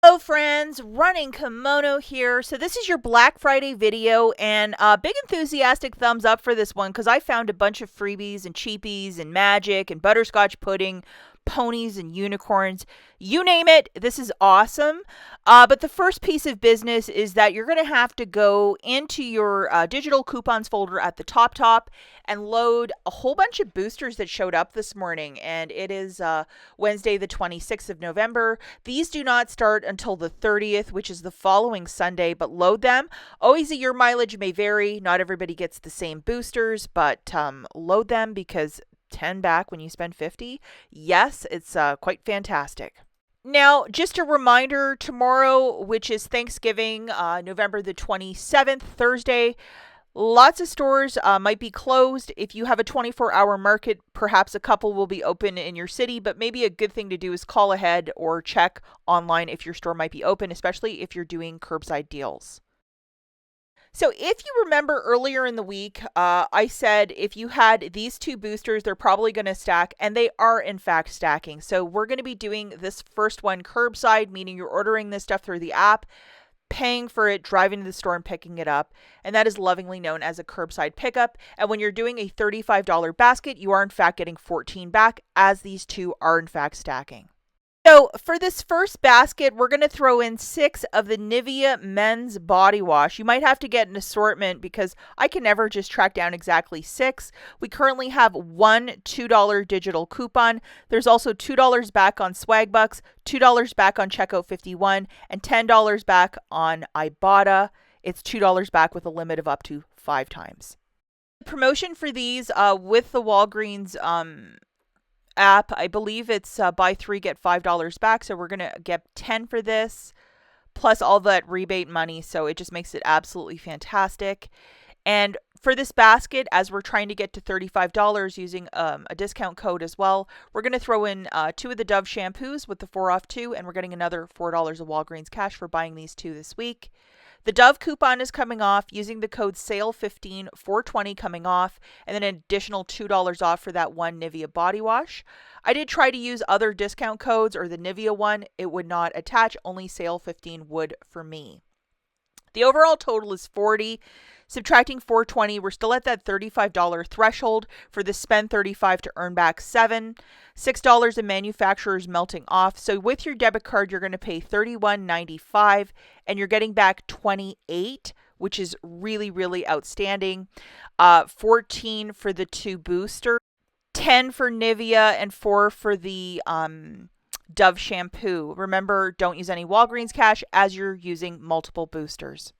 Hello friends, Running Kimono here. So this is your Black Friday video, and big enthusiastic thumbs up for this one because I found a bunch of freebies and cheapies and magic and butterscotch pudding, ponies and unicorns. You name it, this is awesome. But the first piece of business is that you're going to have to go into your digital coupons folder at the top and load a whole bunch of boosters that showed up this morning. And it is Wednesday, the 26th of November. These do not start until the 30th, which is the following Sunday, but load them. Always your mileage may vary. Not everybody gets the same boosters, but load them because 10 back when you spend 50. Yes, it's quite fantastic. Now, just a reminder, tomorrow, which is Thanksgiving, November the 27th, Thursday, lots of stores might be closed. If you have a 24-hour market, perhaps a couple will be open in your city, but maybe a good thing to do is call ahead or check online if your store might be open, especially if you're doing curbside deals. So if you remember earlier in the week, I said if you had these two boosters, they're probably going to stack, and they are in fact stacking. So we're going to be doing this first one curbside, meaning you're ordering this stuff through the app, paying for it, driving to the store and picking it up. And that is lovingly known as a curbside pickup. And when you're doing a $35 basket, you are in fact getting 14 back, as these two are in fact stacking. So for this first basket, we're going to throw in 6 of the Nivea men's body wash. You might have to get an assortment because I can never just track down exactly 6. We currently have one $2 digital coupon. There's also $2 back on swag bucks, $2 back on checkout 51, and $10 back on IBOTTA. It's $2 back with a limit of up to 5 times. The promotion for these with the Walgreens app, I believe it's buy 3 get $5 back, so we're gonna get 10 for this plus all that rebate money, so it just makes it absolutely fantastic. And for this basket, as we're trying to get to $35 using a discount code as well, we're going to throw in 2 of the Dove shampoos with the 4 off 2, and we're getting another $4 of Walgreens cash for buying these 2 this week. The Dove coupon is coming off using the code SALE15, $4.20 coming off, and then an additional $2 off for that one Nivea body wash. I did try to use other discount codes or the Nivea one. It would not attach. Only SALE15 would for me. The overall total is $40. Subtracting $4.20, we're still at that $35 threshold for the spend $35 to earn back $7. $6 in manufacturers melting off. So with your debit card, you're going to pay $31.95 and you're getting back $28, which is really, really outstanding. 14 for the 2 boosters, 10 for Nivea, and 4 for the Dove shampoo. Remember, don't use any Walgreens cash as you're using multiple boosters.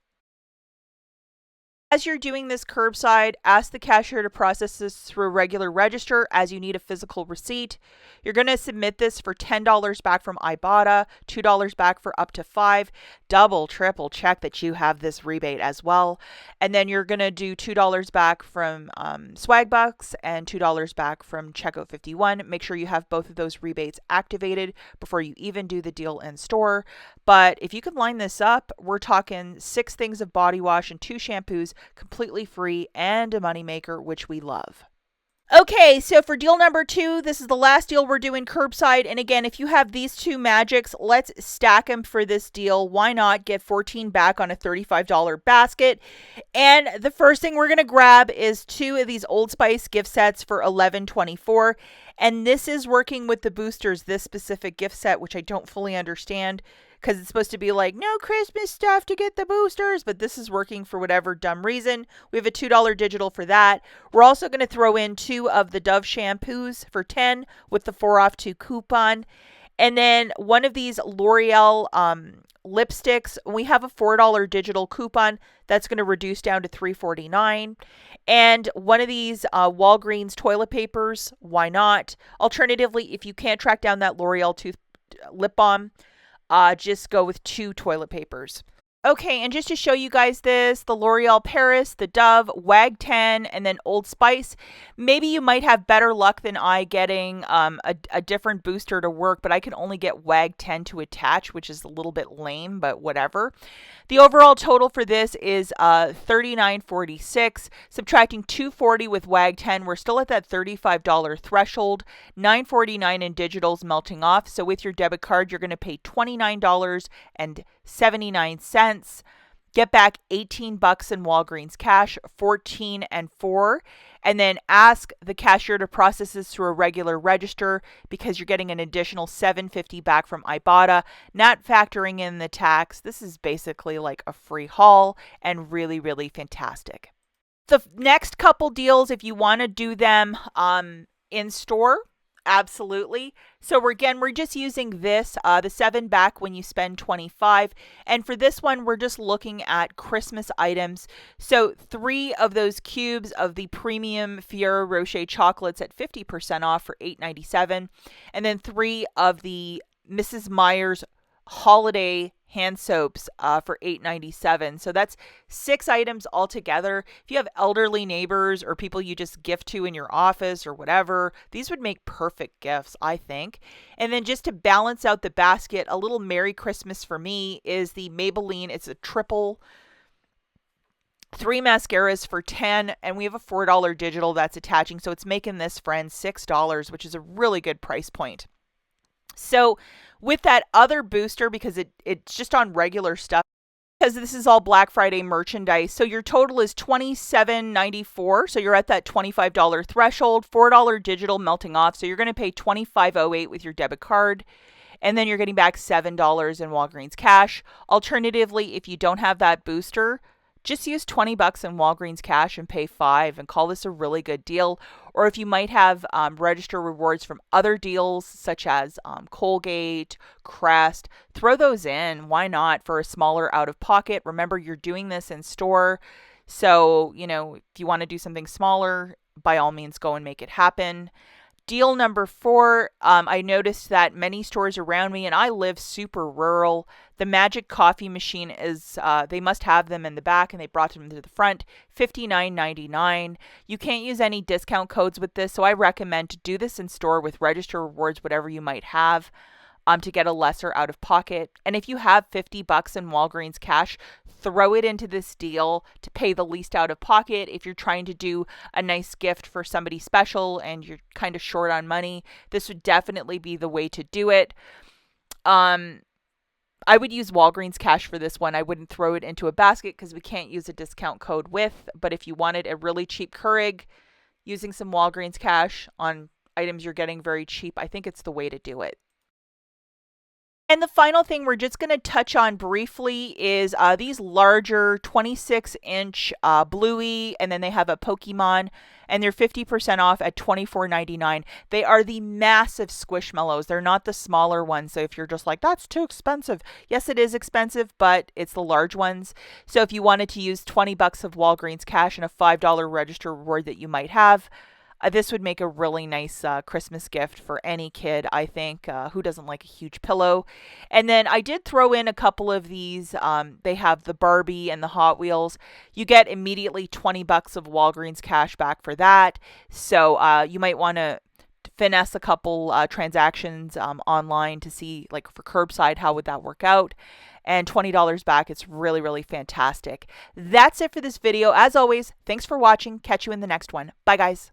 As you're doing this curbside, ask the cashier to process this through a regular register as you need a physical receipt. You're going to submit this for $10 back from IBOTTA, $2 back for up to 5. Double, triple check that you have this rebate as well. And then you're going to do $2 back from swag bucks and $2 back from checkout 51. Make sure you have both of those rebates activated before you even do the deal in store. But if you can line this up, we're talking 6 things of body wash and 2 shampoos completely free and a moneymaker, which we love. Okay, so for deal number 2, this is the last deal we're doing curbside. And again, if you have these 2 magics, let's stack them for this deal. Why not get 14 back on a $35 basket? And the first thing we're going to grab is 2 of these Old Spice gift sets for $11.24. And this is working with the boosters, this specific gift set, which I don't fully understand because it's supposed to be like, no Christmas stuff to get the boosters, but this is working for whatever dumb reason. We have a $2 digital for that. We're also going to throw in 2 of the Dove shampoos for 10 with the 4 off 2 coupon. And then one of these L'Oreal lipsticks. We have a $4 digital coupon that's going to reduce down to $3.49. And one of these Walgreens toilet papers. Why not? Alternatively, if you can't track down that L'Oreal lip balm, just go with 2 toilet papers. Okay, and just to show you guys this, the L'Oreal Paris, the Dove, WAG 10, and then Old Spice. Maybe you might have better luck than I getting a different booster to work, but I can only get WAG 10 to attach, which is a little bit lame, but whatever. The overall total for this is $39.46. Subtracting $240 with WAG 10, we're still at that $35 threshold. $9.49 in digitals melting off. So with your debit card, you're going to pay $29.79. Get back 18 bucks in Walgreens cash, 14 and 4, and then ask the cashier to process this through a regular register because you're getting an additional $7.50 back from IBOTTA, not factoring in the tax. This is basically like a free haul and really, really fantastic. The next couple deals, if you want to do them in store, absolutely. So we're just using this, the 7 back when you spend 25. And for this one, we're just looking at Christmas items. So 3 of those cubes of the premium Ferrero Rocher chocolates at 50% off for $8.97. And then 3 of the Mrs. Meyer's holiday hand soaps for $8.97. So that's 6 items altogether. If you have elderly neighbors or people you just gift to in your office or whatever, these would make perfect gifts, I think. And then just to balance out the basket, a little Merry Christmas for me is the Maybelline. It's a triple 3 mascaras for $10, and we have a $4 digital that's attaching. So it's making this, friends, $6, which is a really good price point. So with that other booster, because it's just on regular stuff, because this is all Black Friday merchandise, so your total is $27.94. So you're at that $25 threshold, $4 digital melting off. So you're going to pay $25.08 with your debit card, and then you're getting back $7 in Walgreens cash. Alternatively, if you don't have that booster, just use 20 bucks in Walgreens cash and pay $5 and call this a really good deal. Or if you might have register rewards from other deals such as Colgate, Crest, throw those in. Why not for a smaller out of pocket? Remember, you're doing this in store. So, if you want to do something smaller, by all means, go and make it happen. Deal number 4, I noticed that many stores around me, and I live super rural, the Magic Coffee machine is, they must have them in the back, and they brought them to the front, $59.99. You can't use any discount codes with this, so I recommend to do this in store with register rewards, whatever you might have, to get a lesser out of pocket. And if you have 50 bucks in Walgreens cash, throw it into this deal to pay the least out of pocket. If you're trying to do a nice gift for somebody special and you're kind of short on money, this would definitely be the way to do it. I would use Walgreens cash for this one. I wouldn't throw it into a basket because we can't use a discount code with, but if you wanted a really cheap Keurig, using some Walgreens cash on items you're getting very cheap, I think it's the way to do it. And the final thing we're just going to touch on briefly is these larger 26-inch Bluey, and then they have a Pokemon, and they're 50% off at $24.99. They are the massive Squishmallows. They're not the smaller ones. So if you're just like, that's too expensive. Yes, it is expensive, but it's the large ones. So if you wanted to use 20 bucks of Walgreens cash and a $5 register reward that you might have, this would make a really nice Christmas gift for any kid, I think. Who doesn't like a huge pillow? And then I did throw in a couple of these. They have the Barbie and the Hot Wheels. You get immediately 20 bucks of Walgreens cash back for that. So you might want to finesse a couple transactions online to see, like for Curbside, how would that work out? And $20 back. It's really, really fantastic. That's it for this video. As always, thanks for watching. Catch you in the next one. Bye, guys.